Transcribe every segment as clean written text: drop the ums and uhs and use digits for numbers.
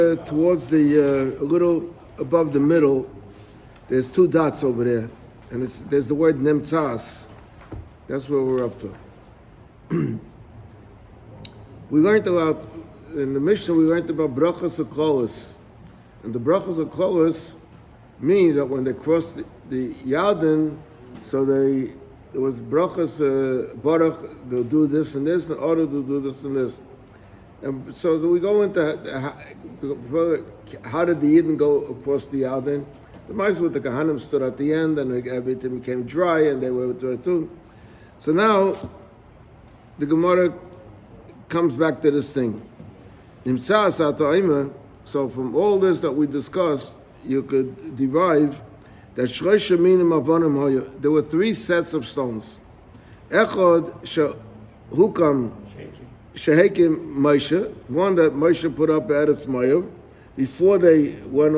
Towards the a little above the middle, there's two dots over there, and there's the word nemtzas. That's where we're up to. We learned about in the Mishnah. We learned about brachas u'kolos, and the brachas u'kolos means that when they crossed the Yarden, so there was brachas baruch. They'll do this and this, and order to do this and this. And so we go into how did the Yidden go across the Yarden? The mice with the Kahanim stood at the end, and everything became dry, and they were too. So now the Gemara comes back to this thing. So from all this that we discussed, you could derive that there were three sets of stones. Echad hukam Shehekim Moshe, one that Moshe put up at Eretz Moav before they went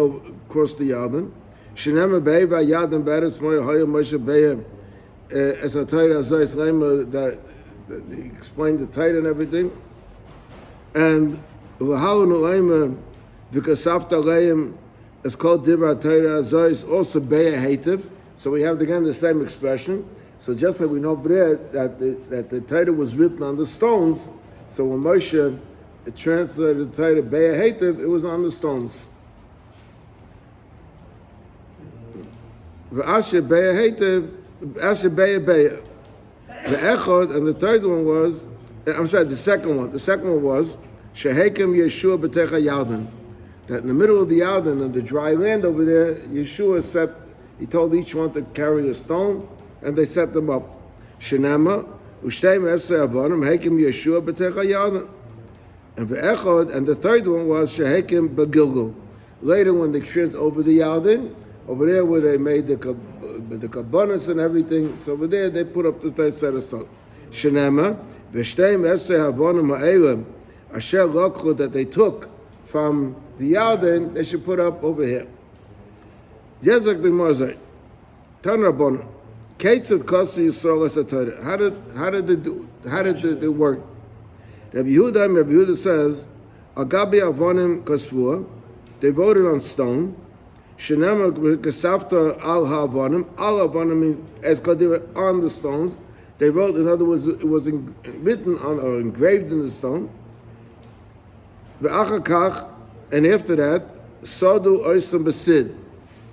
across the Yarden. Shenema Be'eva Yarden Be'eretz Moav Haya Moshe Be'eh as a Torah Azayis Leima that he explained the Torah and everything. And V'halu Nu'leima V'kasafta Leim is called Dibra Torah Azayis also Be'eh Hativ. So we have again the same expression. So just like we know that the Torah was written on the stones. So when Moshe translated the Torah Be'eh Hativ, it was on the stones. V'asher Be'eh Hativ, Asher Be'eh Be'eh. The Echad, and the third one was, the second one. The second one was Shehekim Yeshua B'techa Yarden. That in the middle of the Yarden, and the dry land over there, Yeshua he told each one to carry a stone, and they set them up. Shenema. And the third one was Shehekim Begilgul. Later, when they went over the Yarden, over there where they made the kabbanas and everything, so over there they put up the third set of stones. Shenema, v'shteim esrei havonim ha'elim, asher lokhu that they took from the Yarden, they should put up over here. Yezak the Mosai, Tan Rabbanon. How did it work? Rabbi Yehuda says, Agabi avonim kasvua, they voted on stone. Shenema kasafta al ha'avonim, al ha'avonim means as they were on the stones. They wrote, in other words, it was written on or engraved in the stone. Ve'achakach, and after that, sodu oisam besid,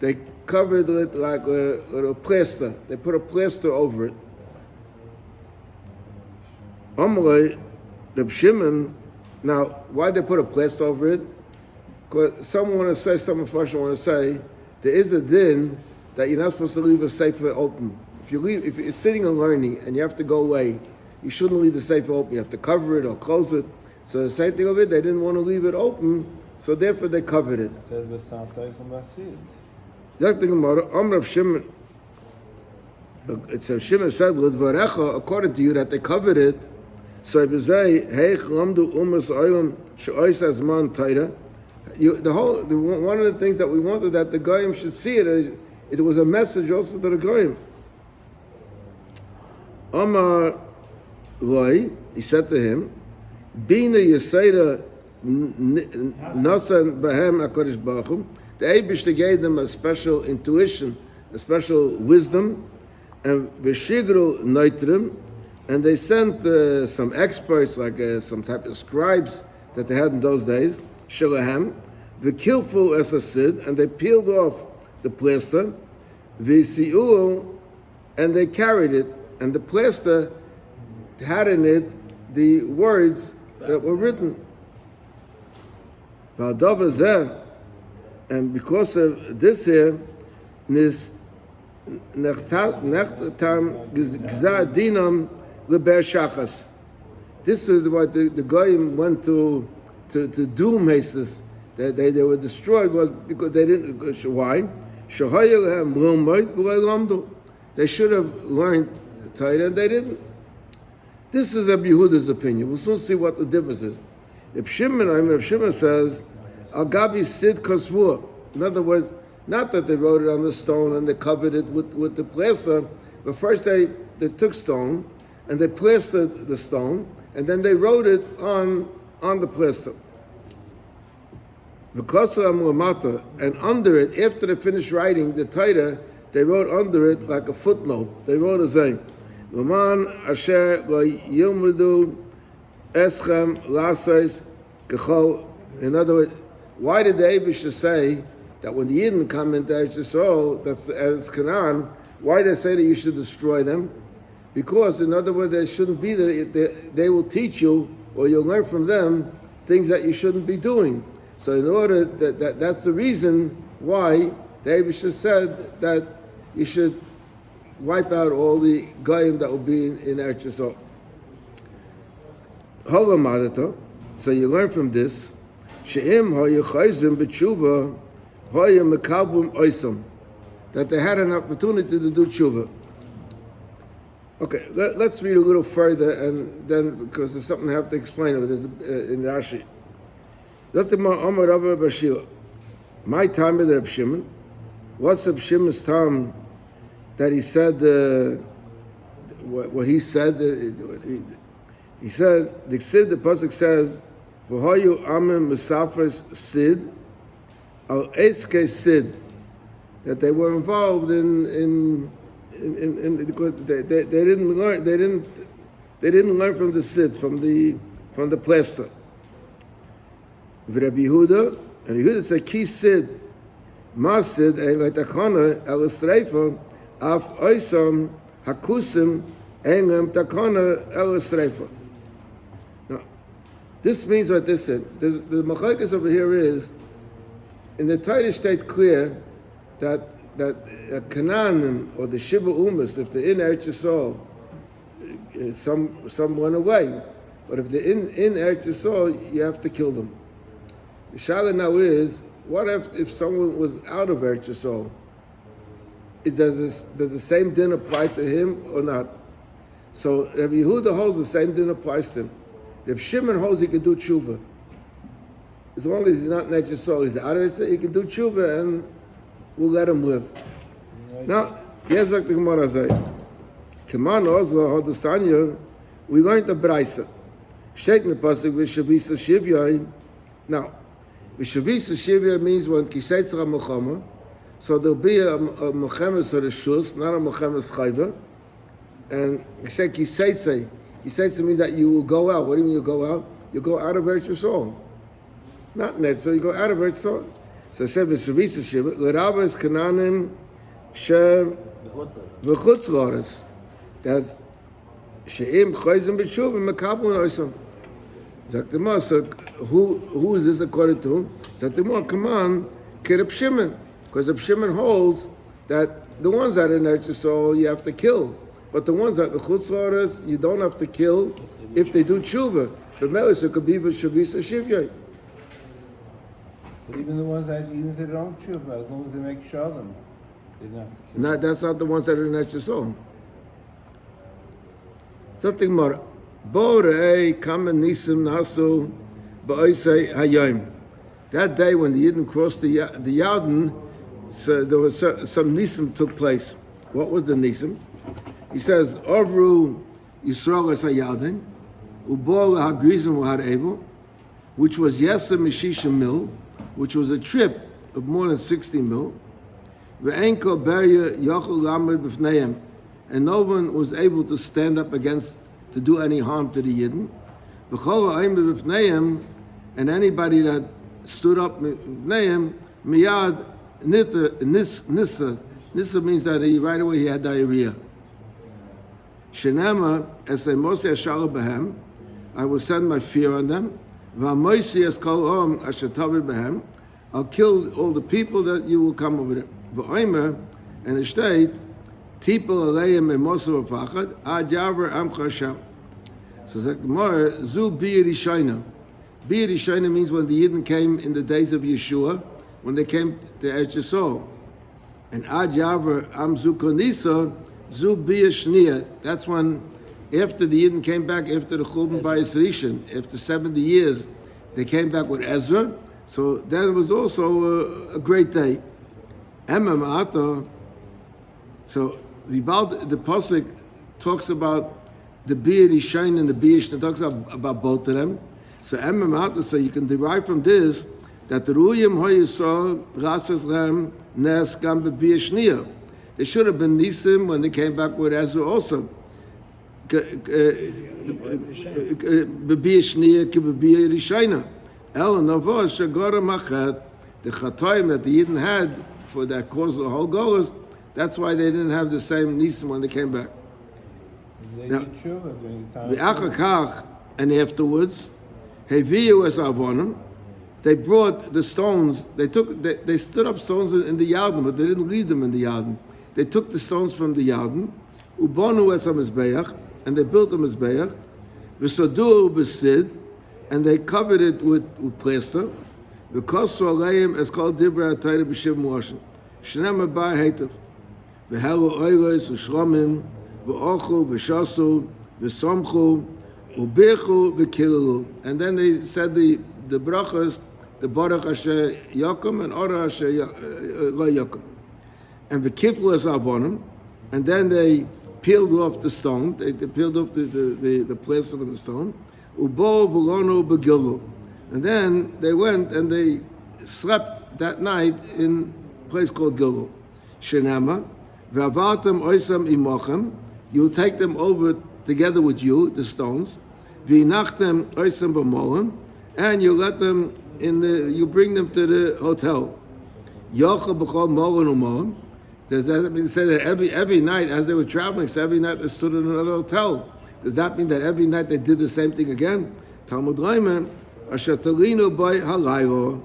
they covered it like a plaster. They put a plaster over it. Amalei, Reb Shimon. Now, why they put a plaster over it? Because some first want to say, there is a din that you're not supposed to leave a sefer open. If you're sitting and learning and you have to go away, you shouldn't leave the sefer open. You have to cover it or close it. So the same thing of it, they didn't want to leave it open, so therefore they covered it. It says with sotah and basid. It says Shimon said, according to you, that they covered it. So if you say, "Hey, lamdu umas oilam she'oisas man Torah," one of the things that we wanted that the goyim should see it. It was a message also to the goyim. Amar Loi, he said to him, "Bina Yisera Nasan Bahem Hakadosh Baruch Hu." The Eibishter gave them a special intuition, a special wisdom, and v'shigru neitrim, and they sent some experts, like some type of scribes that they had in those days, shelahem, v'kilfu es hasid, and they peeled off the plaster, v'si'u, and they carried it, and the plaster had in it the words that were written. V'adav zeh. And because of this here, this is what the goyim went to do Meses, that they were destroyed because they didn't. Why? They should have learned Torah and they didn't. This is Rabbi Yehuda's opinion. We'll soon see what the difference is. If Shimon says, Al-Gabi Sid Kasvur. In other words, not that they wrote it on the stone and they covered it with the plaster, but first they took stone and they plastered the stone, and then they wrote it on the plaster. And under it, after they finished writing the Torah, they wrote under it like a footnote. They wrote a saying, "L'man asher lo yilmedu eschem lasais kechol." In other words, why did the Eibusha say that when the Yidden come into Eretz Yisrael, that's the Eretz Canaan, why they say that you should destroy them? Because, in other words, there shouldn't be they will teach you, or you'll learn from them things that you shouldn't be doing. So, in order that's the reason why the Eibusha said that you should wipe out all the goyim that will be in Eretz Yisrael. So you learn from this, she'im ha'yechayzim b'tshuva ha'yemekabum oisam, that they had an opportunity to do tshuva. Okay, let's read a little further, and then, because there's something I have to explain over this in Rashi. My time with Reb Shimon. What's Reb Shimon's time that he said what he said? He said the pasuk says, "V'hoyu amim misafas sid al eske sid," that they were involved in because they didn't learn from the sid, from the plaster. Rabbi Yehuda, and Yehuda said, "Ki sid masid ein takana el sreifa af oisam hakusim ein takana el sreifa." Now, this means what this said. The machlokes over here is, in the Torah state clear that Canaanim or the Shiva Umas, if they're in Eretz Yisrael, some went away, but if they're in Eretz Yisrael, you have to kill them. The shaila now is, what if someone was out of Eretz Yisrael? Does the same din apply to him or not? So Rabbi Yehuda holds the same din applies to him. If Shimon holds he can do tshuva, as long as he's not in Eretz Yisrael, he's out of Eretz Yisrael, he can do tshuva and we'll let him live. Now, here's what the Gemara says. Keman Ozla Hodasanya, we learned the Braisa. Sheikh the pasuk v'shavisa shivya. Now, v'shavisa shivya means when kiseitz ha-melchama, so there'll be a melchemes or a shus, not a melchemes chayva. And he said kiseitz. Kiseitz means that you will go out. What do you mean you go out? You go out of Eretz Yisrael. Not net, so you go out of Eretz Yisrael. So it said v'shavisa shivya. L'rava is Canaanim she v'chutz l'oretz. That's she'im chayzim b'tshuva mekabel oisam. Zaktimah. So who is this according to? Zaktimah. Come on, Reb Shimon, because Reb Shimon holds that the ones that are in Eretz Yisrael you have to kill, but the ones that the chutz l'oretz you don't have to kill if they do tshuva. But melis it could be v'shavisa shivya. But even the ones that, even if they don't tshuva, as long as they make shalom, they don't have to kill. No, that's not the ones that are in Eretz Yisrael. Something more. Borei kamen nisim nasu ba'oisei hayom. That day when the Yidden crossed the Yarden, so there was some nisim took place. What was the nisim? He says, Ovru Yisrael es hayarden, ubol hagrizim u'harevo, which was Yesa Mishisha Mil, which was a trip of more than 60 mil. Ve'enko beria yochel lamed b'fneihem, and no one was able to stand up to do any harm to the Yidden. V'chol ha'ayim b'fneihem, and anybody that stood up b'fneihem, miyad nissa. Nissa means that right away he had diarrhea. Shenema es mosei ashara b'hem, I will send my fear on them. V'amoisi es kol om asher tavi b'hem, I'll kill all the people that you will come over there. V'oimer, and it state, tipel aleim emosu v'fachad, ad yaver amcha Hashem. So it's like the Gemara, zu b'ir yishayna. B'ir yishayna means when the Yidden came in the days of Yeshua, when they came to Eretz Yisrael. And ad yaver am zu konisa, zu b'ir shniya. That's when, after the Yidden came back, after the Churban Bayis Rishon, after 70 years, they came back with Ezra. So that was also a great day. So the pasuk talks about the B'ir Yishayin and the B'ir Yishna, talks about both of them. So you can derive from this that the Ruyim Hoyisol Rasas Lam Nes Gam Bebi Shnia. They should have been Nisim when they came back with Ezra also. Bebi Shnia ki Bebi Rishayna. El Navah Shagora Machat, the Chatoim that the Yidden had for that cause of the whole goers, that's why they didn't have the same Nisim when they came back. They Now, did tshuva during the time. the Achakach, and afterwards, Heviyu as Avonim, they brought the stones. They stood up stones in the Yarden, but they didn't leave them in the Yarden. They took the stones from the Yarden, Ubonu es HaMizbeach, and they built a Mizbeach, V'Sadu B'Sid, and they covered it with plaster. V'Kosu Aleim es called Dibra HaTorah B'Shiv Moshe. Shneim Abai Heitav. V'Helu Oilos V'Shlomim, V'Ochel V'Shasu, V'Somchu, U'Bichu V'Kilu. And then they said the brachas, the Baruch Asher Yakum and Ora Asher Lo Yakum. And V'Kiflu es Avonim, and then they peeled off the stone. They peeled off the plaster of the stone. Ubo V'Lono B'Gilu. And then they went and they slept that night in a place called Gilgal. Shenema, V'Avartem Oisam Imochem, you take them over together with you, the stones. V'Inachtem Oisam B'Molim, and you let them you bring them to the hotel. Yochel B'Chol Molim U'Molim. Does that mean that every night as they were traveling, so every night they stood in another hotel? Does that mean that every night they did the same thing again? Talmud Leiman, Asher Talinu Boy Halaylo.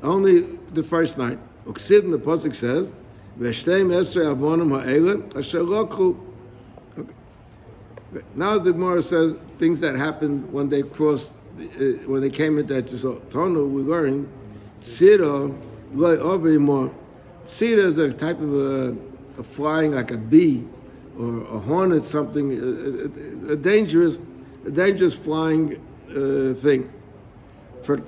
Only the first night. Uksiv in the pasuk says, "V'shteim esrei avonim ha'ele asher lokhu." Now the Gemara says things that happened when they crossed, when they came into Etzisol. Tonu, we learned, Tzira loy ovimor. Tzira is a type of a flying like a bee or a hornet, something, a dangerous flying thing.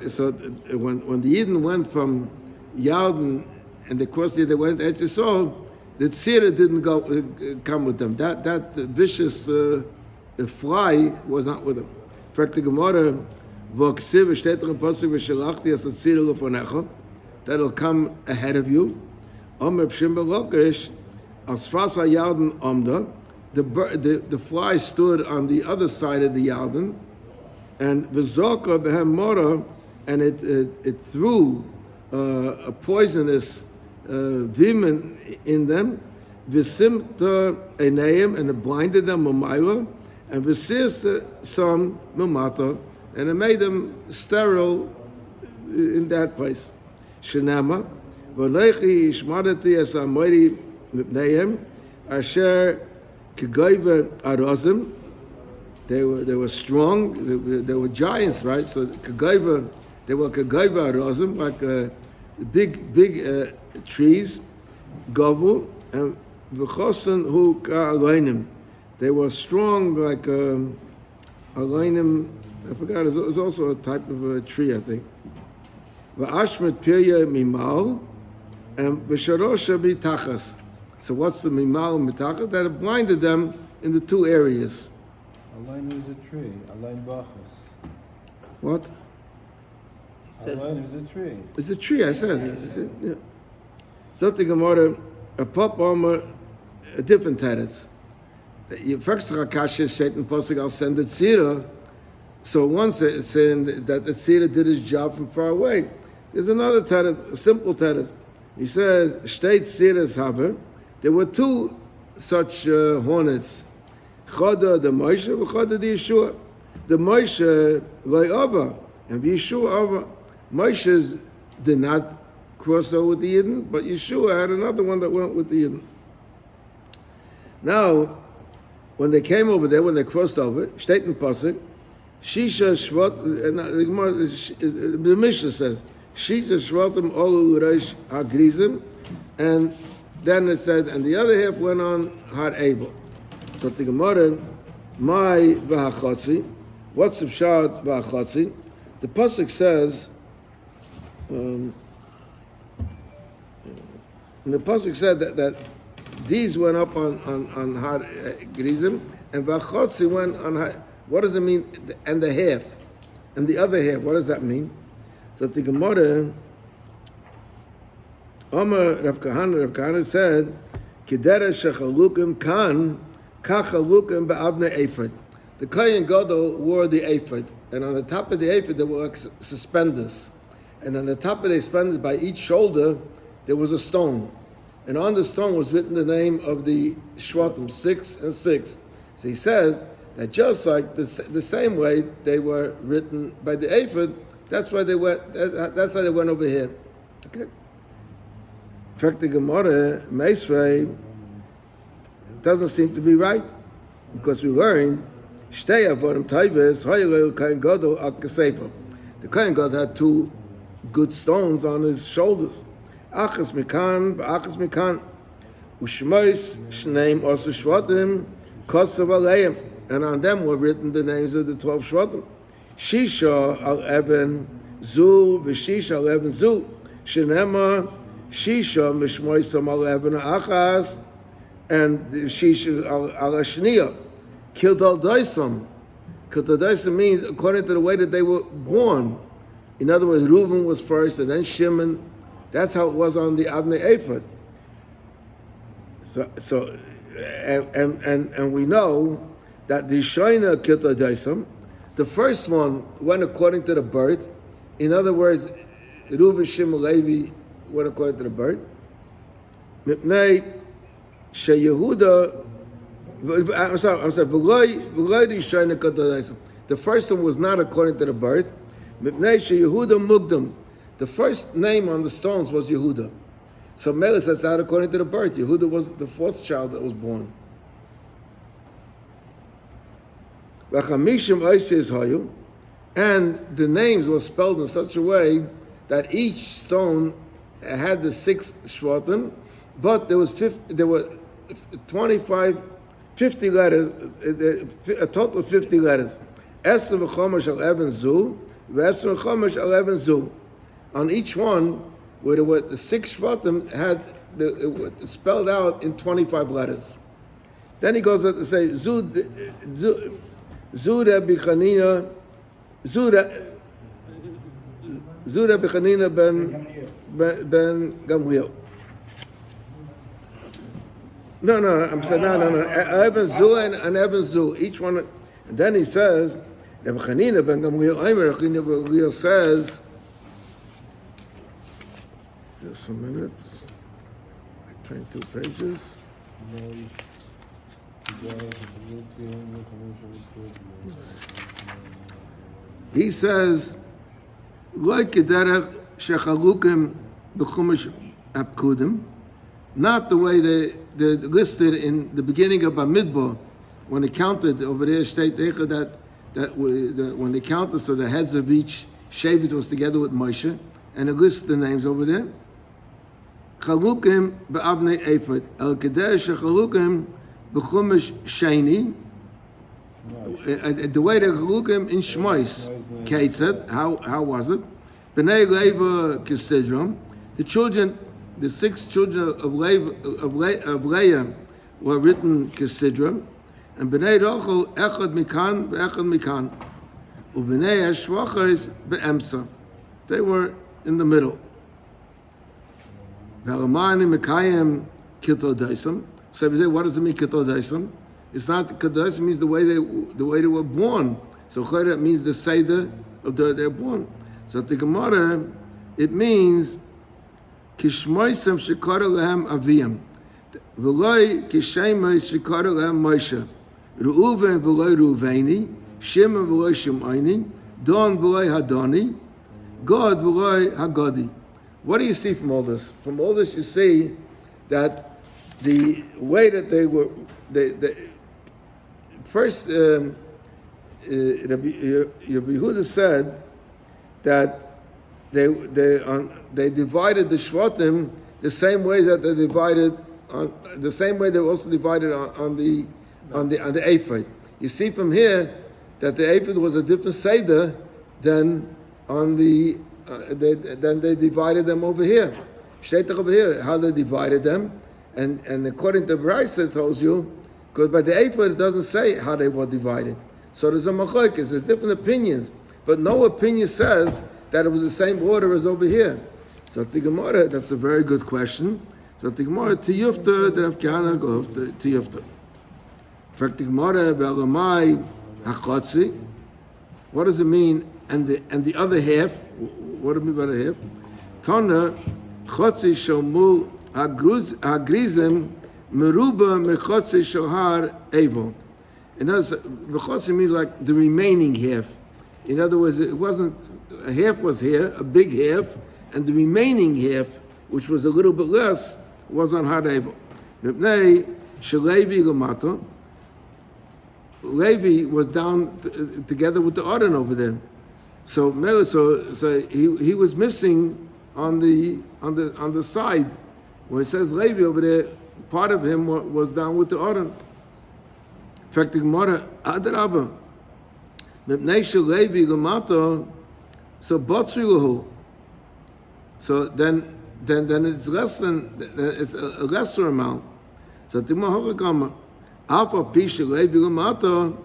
So when the Yidden went from Yarden and they crossed they went to Etzisol, the tzira didn't come with them. That vicious fly was not with them. In fact, the Gemara, that'll come ahead of you. The fly stood on the other side of the Yarden, and and it threw a poisonous venom in them, v'simta einayim, and it blinded them mamayla, and v'sis some mamata, and it made them sterile in that place. Shenama, v'leichi ishmadati es amoiri mipneihem, asher k'goyve arozim. They were strong. They were giants, right? So k'goyve, they were k'goyve arozim, like big trees. Gavu and v'chosen hu ka'alaynim. They were strong like alaynim. I forgot. It was also a type of a tree, I think. V'ashmet pirya mimal and v'sharosha mitachas. So what's the mimal and mitachas? That it blinded them in the two areas. Alain was a tree. Alain bachas. What? Alain was a tree. It's a tree. I said. Yeah. So the Gemara, a pop armor, a different tenets. First Rakasha Shaitan Posig, I'll send the tzira. So once it's saying that the tzira did his job from far away. There's another tenet, a simple tenet. He says, Shteit tziras haver. There were two such hornets. Choda the Moshe, Choda the Yeshua. The Moshe lay over, and the Yeshua over. Moshe did not cross over with the Yidden, but Yeshua had another one that went with the Yidden. Now, when they came over there, when they crossed over, Shteit and Pasuk, Shisha Shvat, the Mishnah says, Shisha Shvatim Olu Reish HaGrizim, and then it said, and the other half went on Har Abel. So the Gemara, my v'hachotzi, what's the pshat v'hachotzi? The pasuk says, and the pasuk said that these went up on Har Grizim, and v'hachotzi went on Har. What does it mean? And the half, and the other half. What does that mean? So So the Gemara, Rav Kahana said, Kedera shechalukim kan, kachalukim be'avne ephod. The Kohen Gadol wore the ephod, and on the top of the ephod there were like suspenders. And on the top of the suspenders, by each shoulder, there was a stone. And on the stone was written the name of the Shvatim, 6 and 6. So he says that just like the same way they were written by the ephod, that's why they went. That's how they went over here. Okay. In fact, the Gemara Meisrei doesn't seem to be right, because we learned Shtei Avodim Taivis Hayilel Kohen Gadol Al Kasefa. The Kohen Gadol had 2 good stones on his shoulders. Achas Mikan, Achas Mikan, Ushmois Shneim Osu Shvatim Kosav Aleim, and on them were written the names of the 12 Shvatim. Shisha Al Eben Zu v'Shisha Al Eben Zu Shenema Shisha Mishmoisam Al Eben Achas, and Shisha Al Ashniya. Kildal Daisam. Kildal Daisam means according to the way that they were born. In other words, Reuven was first, and then Shimon. That's how it was on the Avnei Ephod. So, and we know that the Shoina Kildal Daisam, the first one went according to the birth. In other words, Reuven, Shimon, Levi went according to the birth. Mipnei sheYehuda. I'm sorry. The first one was not according to the birth. Mipnei sheYehuda Mugdam. The first name on the stones was Yehuda. So Mela says out according to the birth. Yehuda was the 4th child that was born. And the names were spelled in such a way that each stone had the 6 shvatim, but there were 50 letters, a total of 50 letters. Eser v'chomesh al even zu, v'eser v'chomesh al even zu. On each one, where there were the 6 shvatim, had it spelled out in 25 letters. Then he goes on to say, Zura Bichanina, Zura Bichanina ben Gamliel. No, I'm saying no. Eben Zu and Eben Zu, each one. And then he says, Rabbi Chanina ben Gamliel, Rabbi Gamliel says, just a minute, I turn 2 pages. He says, like Kederach Shechalukim B'chumash Apkudim, not the way they listed in the beginning of Bamidbar, when they counted over there, state that when they counted, so the heads of each Shevet was together with Moshe, and it lists the names over there. Chalukim B'avnei Ephod, El Kederach Shechalukim B'chumash Sheni. The way the Chalukim in Shmois, Kate said, how was it? B'nei Leva Kisidram, the 6 children of Leah were written Kisidram, and B'nei Rachel Echad Mikan V'Echad Mikan, U'B'nei Hashvachos Be'emsa. They were in the middle. V'Alamani Mekayim Kiltol Daisam. So we say, what does it mean Kiltol Daisam? It's not Kedosh, means the way they were born. So Chayra means the Seder of they're born. So the Gemara, it means Kishmoisem Shekara Lehem Aviyam. V'loi Kishemoy Shekara Lehem Moshe. Reuven v'loi Reuveni. Shimon v'loi Shimoni. Don v'loi Hadoni. God v'loi Hagodi. What do you see from all this? From all this you see that the way that they were, first, Rabbi Yehuda said that they divided the Shvatim the same way that they divided on the same way they were also divided on the Ephod. You see from here that the Ephod was a different seder than on the then they divided them over here. Shetach over here, how they divided them, and according to Brisa it tells you, because by the Ephod it doesn't say how they were divided. So there's a machlokes, there's different opinions, but no opinion says that it was the same order as over here? So the Gemara, that's a very good question. So the Gemara, Tiyufta, the Rav Kahana go to Tiyufta. In fact, the Gemara, Be'alamai Hachotzi, what does it mean? And the other half, what do you mean by the half? Tana, Chotzi Shomu Hagrizim, Meruba Mechotzi Shohar Evo. In other words, Mechotzi means like the remaining half. In other words, it wasn't, a half was here, a big half, and the remaining half, which was a little bit less, was on Har Evo. Mipnei Shalevi Lamato, Levi was down together with the Aron over there. So he was missing on the side where it says Levi over there. Part of him was down with the Aron. In fact, the Gemara Adarabba, Mipnei Levi Lamato, so Botzrilahu. So then it's less than it's a lesser amount. So the Gemara Alpha Pisha Levi Lamato,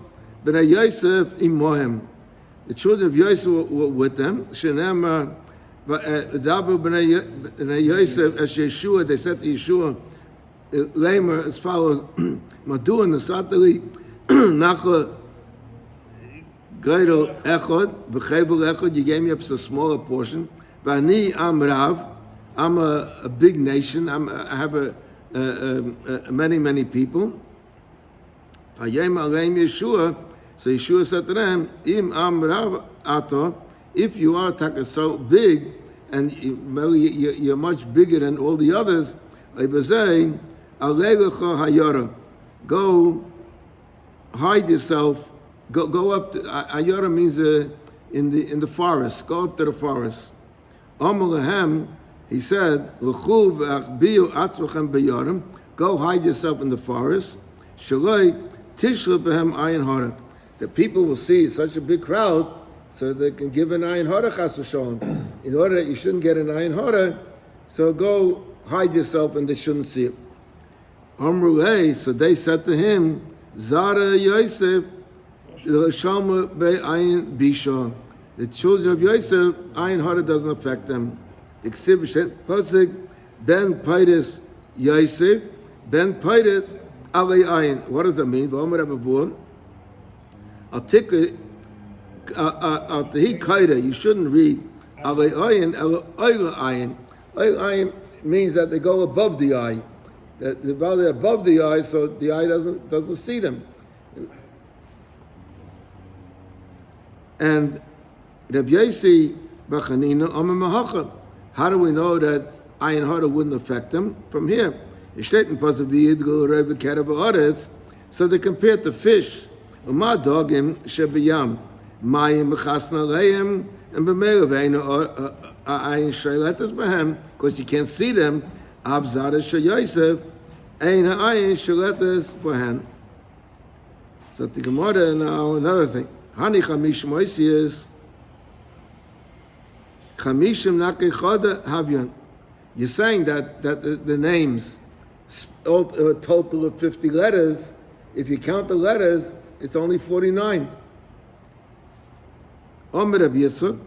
B'nai Yosef Imohem. The children of Yosef were with them. Shenema, Dabu B'nai Yosef as Yeshua. They said to Yeshua, Lamer as follows: Madu and the Satali, Nacha Gaidol Echod, V'Chebel Echod. You gave me up a smaller portion. V'Ani Am Rav. I'm a big nation. I have many people. Yeshua, so Yeshua said to them, Im Am Rav Ato, if you are so big and you're much bigger than all the others, go hide yourself. Go up to Ayora means in the forest. Go up to the forest. Amalahem, he said, go hide yourself in the forest. The people will see such a big crowd, so they can give an ayin hara chas v'sholom. In order that you shouldn't get an ayin hara, so go hide yourself and they shouldn't see it. Amru, so they said to him, Zara Yosef, Shama be ayin bisha. The children of Yosef, ayin hara doesn't affect them. Exhibit pasuk ben Pairis Yosef ben Pairis. What does that mean? You shouldn't read ayin means that they go above the eye. That they're above the eye, so the eye doesn't see them. And Rabbi Yossi Bachanina Amar Mahacha. How do we know that ayin hara wouldn't affect them? From here. So they compared the fish. Because you can't see them. So the Gemara now another thing. Hani chamish moisius. Chamishim nakichada havyan. You're saying that the names, a total of 50 letters, if you count the letters, it's only 49. Omer Rabbi Yisrael,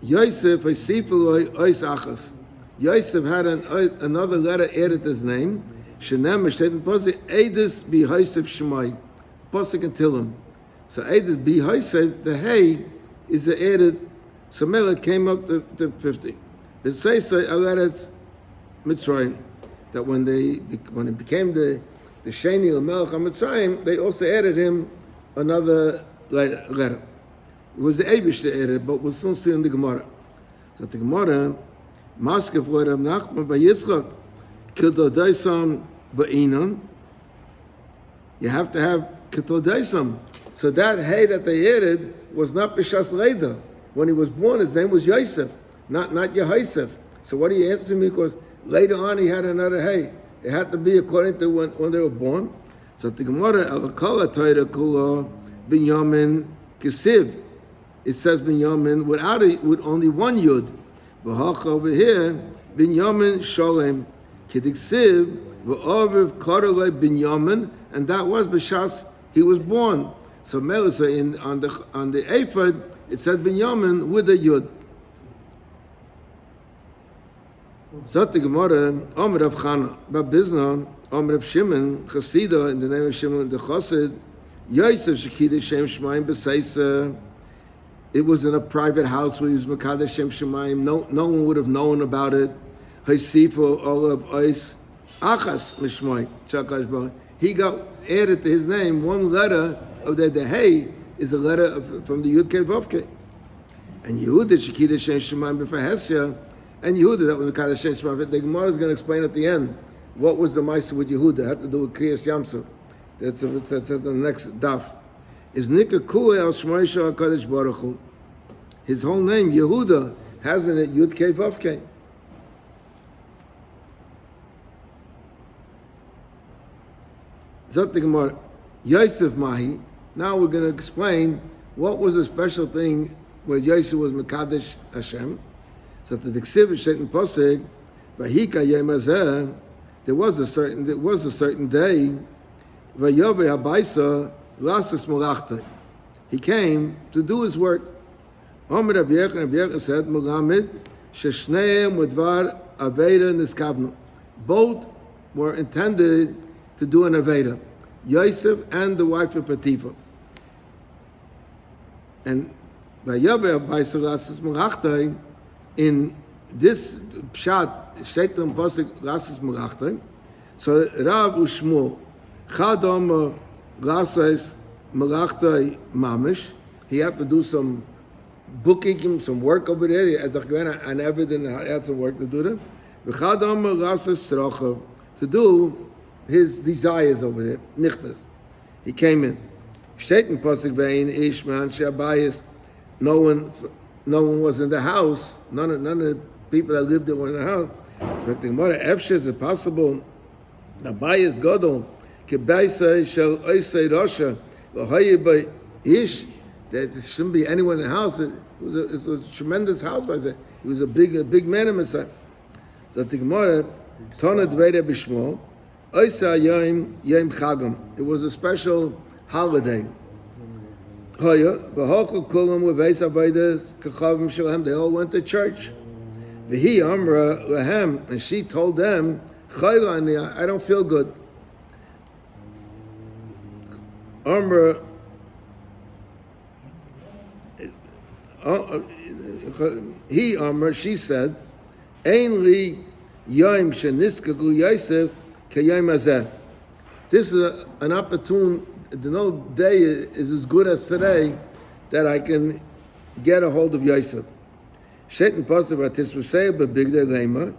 Yosef Hasifu Ois Achas. Yosef had another letter added to his name. Shenem Meshtet Posik Eidus Bi Yosef Shemai. Posik and Tillim. So Eidus Bi Yosef, the hay is added. So Mela came up to 50. It says so Alaretz Mitzrayim, that when it became the Sheni Lamelech HaMitzrayim, they also added him another letter. It was the Eibush that added, but we'll soon see in the Gemara. So the Gemara, Maskef Lord of Nachman by Yitzchak, Kildodaisam Ba'inan. You have to have Kildodaisam. So that hay that they added was not Bishas Leida. When he was born, his name was Yosef, not Yehosef. So what do you answer me? Because later on he had another hay. It had to be according to when they were born. So the Gemara, Al-Kala Torah Kula Binyamin Kisiv. It says Binyamin with only one yud. V'hach over here, Binyamin Sholem Kidiksiv V'aviv Karolei Binyamin, and that was B'shas he was born. So Melissa on the ephod it said Binyamin with a yud. Zot the Gemara, Omer Rav Chana, Bab Bizna, Omer Rav Shimon, Chasida, in the name of Shimon the Chassid, Yosef Shekida Shem Shemaim B'Seisa. It was in a private house where he was Mekadesh Shem Shemaim. No one would have known about it. Haisifu Olav Ois Achas Mishmai Chakash Baruch. He got added to his name one letter of the Hey is a letter from the Yud Kei Vav Kei. And Yehuda Shekida Shem Shemaim B'Fahesya. And Yehuda, that was Mekadesh Shem Shemaim. The Gemara is going to explain at the end what was the Maisa with Yehuda. It had to do with Kriyas Yamsuf. That's at the next daf. Is Nika Kule al Shmoisha HaKadosh Baruch Hu. His whole name, Yehuda, has in it Yud Kei Vav Kei. Zot the Gemara, Yosef Mahi. Now we're going to explain what was the special thing where Yosef was Mekadesh Hashem. So the Diksiv Shaitan Poseg, Vahika Yom Hazeh, there was a certain day, Vayove Habaisa Lasas Mulachta. He came to do his work. Omer Rabbi Yechon said, Mulamed Sheshneim Udvar Aveda Niskavnu. Both were intended to do an Aveda, Yosef and the wife of Potiphar. And Vayove Habaisa Lasas Mulachta, in this pshat, Shaitan Posek Lasas Mulachta, so Rav Ushmuel, Chadom Lasas Mulachta Mamish, he had to do some bookkeeping, some work over there. He had some work to do there. V'chadom Lasas Srocha, to do his desires over there, Nichtas. He came in. Shaitan Posek Vein Ishman Shabayis, no one was in the house. None of the people that lived there were in the house. In fact, Efshe, is it possible? Abayis Godol, Kebaisa shall Oisei Rosha, V'hoye Ish, that there shouldn't be anyone in the house. It was a tremendous house. He was a big man in Messiah. So the Gemara, Tona Dveira Bishmo, Oisa Yom Chagam. It was a special holiday. They all went to church. And she told them, I don't feel good. She said, this is an opportune. No day is as good as today that I can get a hold of Yosef. Shaitan Pasuk Vatis Rusei B'Bigdei Leima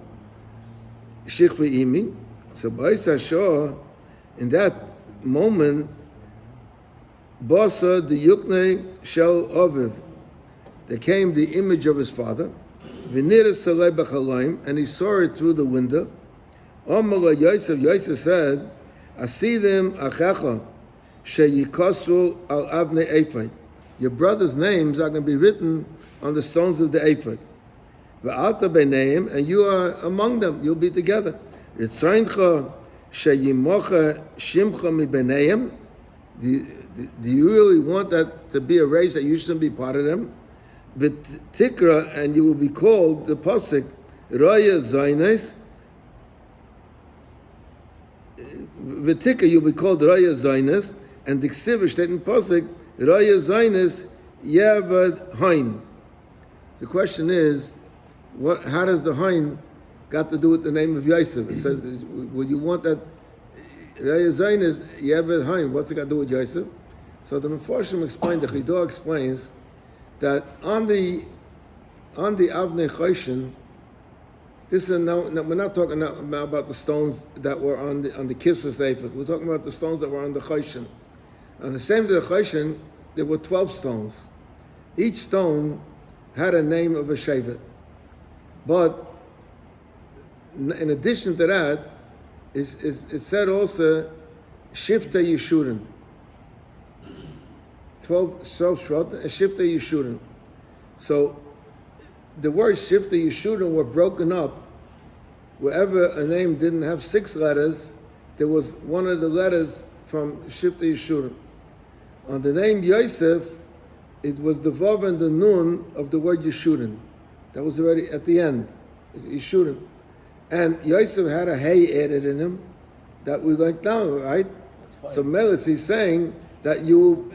Shichvi Imi. So Ba'isa Shor, in that moment, Basa the Yuknei Shel Oviv. There came the image of his father, V'nira Salei B'Chalayim, and he saw it through the window. Omar Yosef said, Asidim Achacha Sheyikosu al Avnei Ephod. Your brother's names are going to be written on the stones of the Ephod. V'alta b'neim, and you are among them. You'll be together. Ritzayncha sheyimocha shimcha mi'b'neim. Do you really want that to be a race that you shouldn't be part of them? V'tikra, and you will be called the pasuk Raya Zaynes. V'tikra, you'll be called Raya Zaynes. And the Ksiv steht in Pasuk, Raya Zaynis Yevad Hain. The question is, how does the Hain got to do with the name of Yosef? It says, would you want that Raya Zaynis Yevad Hain? What's it got to do with Yosef? So the Mefarshim explained, the Chidah explains that on the Avnei Choshen, this is we're not talking now about the stones that were on the Kisvus Ephod. We're talking about the stones that were on the Choshen. On the same day of the Choshen, there were 12 stones. Each stone had a name of a shevet. But in addition to that, it said also Shiftei Yeshurim. 12 Shvat and Shiftei Yeshurim. So the words Shiftei Yeshurim were broken up. Wherever a name didn't have 6 letters, there was one of the letters from Shiftei Yeshurim. On the name Yosef, it was the Vav and the Nun of the word Yeshurim. That was already at the end, Yeshurim. And Yosef had a hay added in him that we went down, right? So Melis, he's saying that you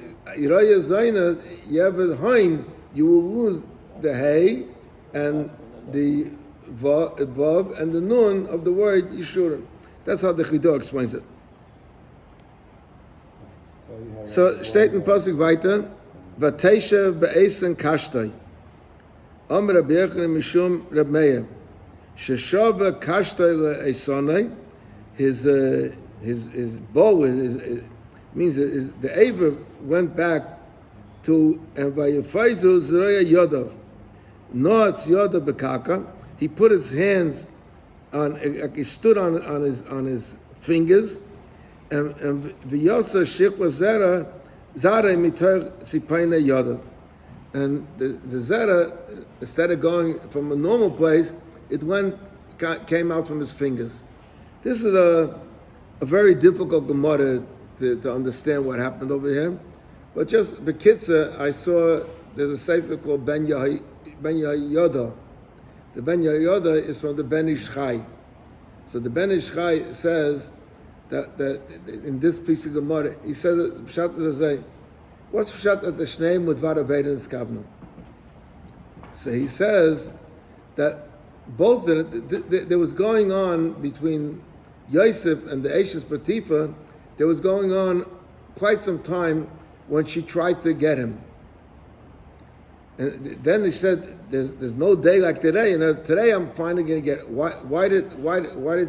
will lose the hay and the vav and the nun of the word Yeshurun. That's how the Chidah explains it. So, steht in Pasuk weiter, Vateshev be'esen kashtay. Amr Rabbi Yochanan mishum Reb Meir. Sheshava kashtay le'esonai. His bow means the Ava went back to and vayefaizu zroya yodav. Noatz yodav bekaka. He put his hands on. He stood on his fingers. And v'yosa shikwa zara mitar sipaina yodav. And the zara, instead of going from a normal place, it came out from his fingers. This is a very difficult Gemara to understand what happened over here. But just Bekitza, I saw there's a sefer called Ben Yehoyada. The Ben Yehoyada is from the Ben Ish Chai. So the Ben Ish Chai says that in this piece of Gemara, he says that Pshat is a what's Pshat at the Shneim with Varaveda and Skavno? So he says that both there was going on between Yosef and the Ashes Patifa, there was going on quite some time when she tried to get him. And then he said, "There's no day like today. Today I'm finally going to get. Why did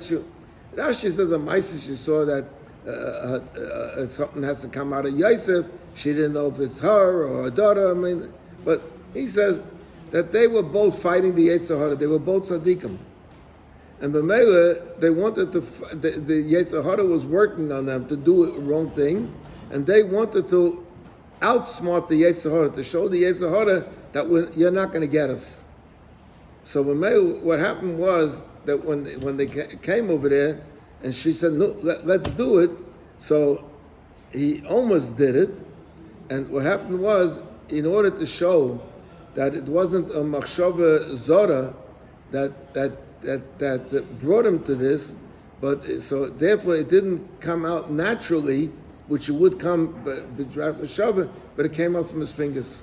she?" Rashi says a Maisis she saw that something has to come out of Yosef. She didn't know if it's her or her daughter. But he says that they were both fighting the Yetzer Hara. They were both tzaddikim. And B'meila, they wanted to, the Yetzer Hara was working on them to do a wrong thing, and they wanted to outsmart the Yetzer Hara, to show the Yetzer Hara that you're not going to get us. So B'meila, what happened was that when they came over there, and she said, no, let's do it, so he almost did it, and what happened was, in order to show that it wasn't a machshava zora that brought him to this, but so therefore it didn't come out naturally, which it would come but it came out from his fingers.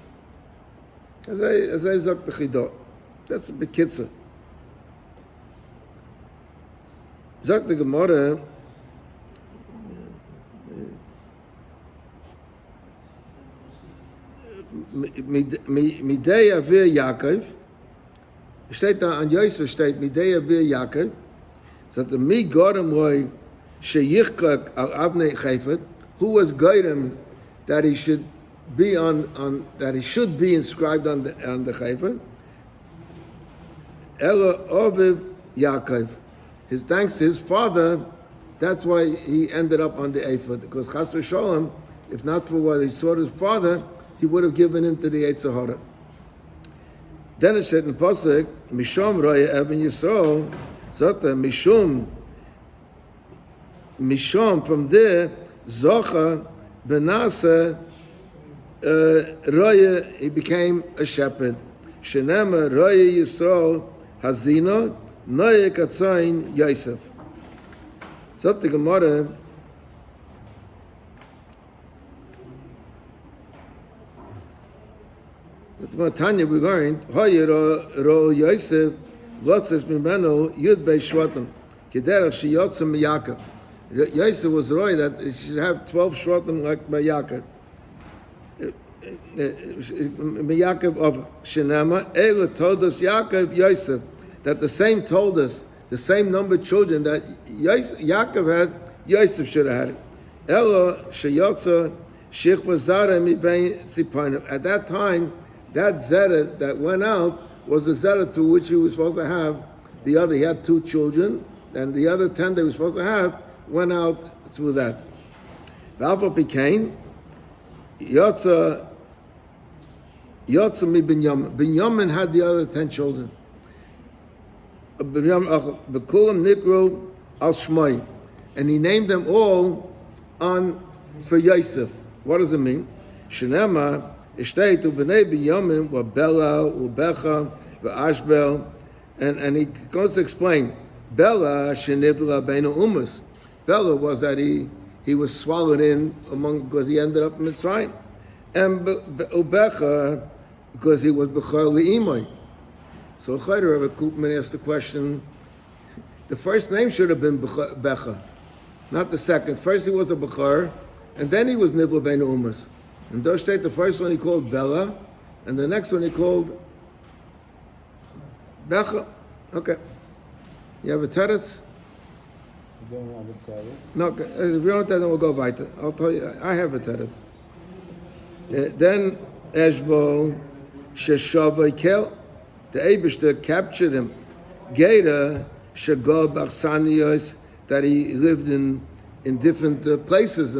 As I zok the chidot, that's a bekitza. Zok the Gemara. Midei avir Yaakov. Steht da an Yosef steht Midei avir Yaakov. So the mi godem loy sheyichkak al avnei chayfet. Who was guiding that he should be inscribed on the chayfet? Ela oviv Yaakov. His thanks to his father. That's why he ended up on the ephod, because Chas v'Sholem, if not for what he saw his father, he would have given into the Yetzer Hara. Then it said in Pasuk, Mishom Roya Even Yisrael, sotah Mishom, from there, Zocha Benasa Roya, he became a shepherd. Shenema Roya Yisrael Hazino, Noye Katzain Yosef. Sotah Gemara, Tanya, we're going. Ro Yosef, Lotzes Mimeno, Yud Bei Shvatim, Kederach Shiyotzim Miyakov. Yosef was roy that he should have 12 Shvatim like Miyakov. Miyakov of Shenema, Ela told us Yaakov Yosef, that the same told us, the same number of children that Yaakov had, Yosef should have had it. Ela Shiyotza Shikva Zara Mibein Sipainu. At that time, that zera that went out was the zera to which he was supposed to have the other. He had 2 children, and the other 10 they were supposed to have went out through that. Alpha became Yotza mi Binyamin. Binyamin had the other 10 children. Bekulam Nikro al Shmai, and he named them all for Yosef. What does it mean? Shenema. Ishteit u'bnei Binyamin wa Bela u'Becha v'Ashbel, and he goes to explain Bella shenivla beinu umas. Bella was that he was swallowed in among because he ended up in Mitzrayim, and Ubecha because he was bechor leimoi. So Chayder Rabbi Koopman asked the question: the first name should have been Becha, not the second. First he was a bechor, and then he was nivla beinu umas. And those state the first one he called Bella, and the next one he called Becha. Okay. You have a teretz? You don't have a teretz? No, if you don't have that, then we'll go weiter. I'll tell you, I have a teretz. Then Eshbo Sheshavai Kel, the Eibishter captured him. Geda Shagol Bachsaniyos, that he lived in different places.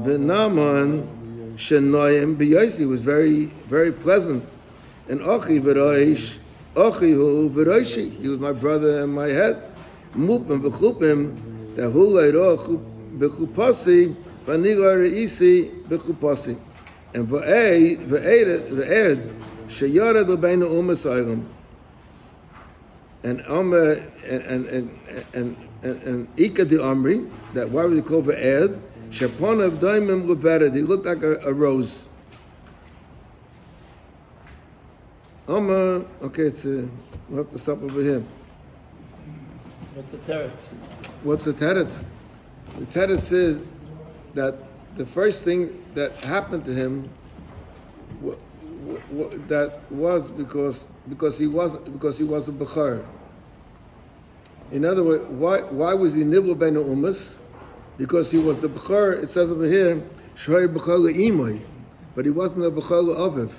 V'naman Shenoyim B'yosi, was very, very pleasant. And Ochi V'roish, Ochihu V'roishi, he was my brother and my head. Mupim V'chupim, that Hulayro B'chupasi, V'nigor Re'isi B'chupasi. And V'ed, Sheyared L'beinu Umas Ayram. And Omer, and Ika di Omri, that why would he call V'ed? Shaponav Daimim L'vered, he looked like a rose. Omer, okay, we'll have to stop over here. What's the teretz? What's the teretz? The teretz is that the first thing that happened to him that was because he was a bechor. In other words, why was he nivla beinu umas? Because he was the bechor. It says over here, shoy bechor le'imoy, but he wasn't a bechor le'aviv.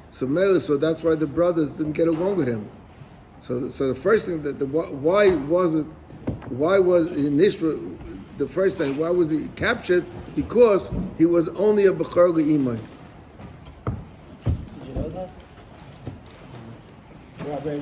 So that's why the brothers didn't get along with him. So the first thing why was initially the first thing, why was he captured? Because he was only a bechor le'imoy. Did you know that? Rabbi